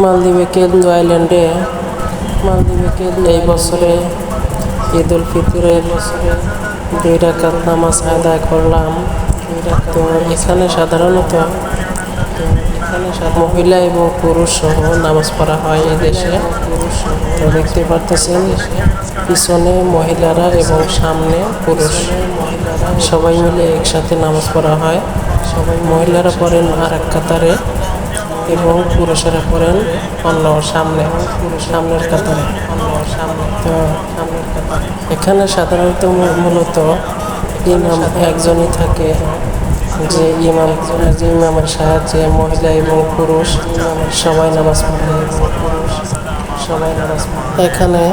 মালদ্বীপে কেন্দু আইল্যান্ডে এই বছরে ঈদ উল ফিতরের 2 রাকাত নামাজ আদায় করলাম। তো এখানে সাধারণত মহিলা এবং পুরুষ সহ নামাজ পড়া হয় এই দেশে। তো দেখতে পারতেছেন পিছনে মহিলারা এবং সামনে পুরুষ, সবাই মিলে একসাথে নামাজ পড়া হয়। মহিলারা পড়েন আর এক কাতারে এবং পুরুষেরা পড়েন অন্য সামনের কাতারে। তো এখানে সাধারণত মূলত ইমাম একজনই থাকে, যে ইমামের সাহায্যে মহিলা এবং পুরুষ সবাই নামাজ পড়ে। এখানে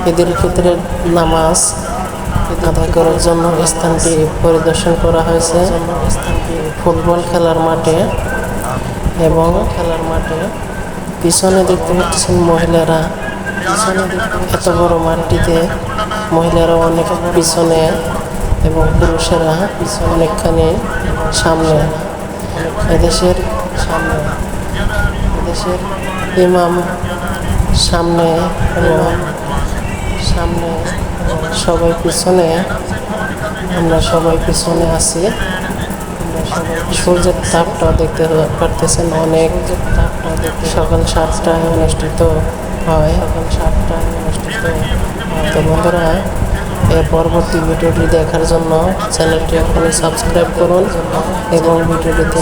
ঈদ উল ফিতরের নামাজ আদায় করার জন্য স্থানটি পরিদর্শন করা হয়েছে ফুটবল খেলার মাঠে। এবং পিছনে দেখতে পাচ্ছেন মহিলারা, এত বড় মাঠটিতে মহিলারা অনেক পিছনে এবং পুরুষেরা অনেকখানি সামনে। এদেশের ইমাম সামনে সবাই পিছনে, আমরা সবাই পিছনে আছি। সূর্যের তাপটা দেখতে পারতেছেন অনেক। সকাল 7টায় অনুষ্ঠিত হয়। তো বন্ধুরা, এর পরবর্তী ভিডিওটি দেখার জন্য চ্যানেলটি এখনই সাবস্ক্রাইব করুন এবং ভিডিওটিতে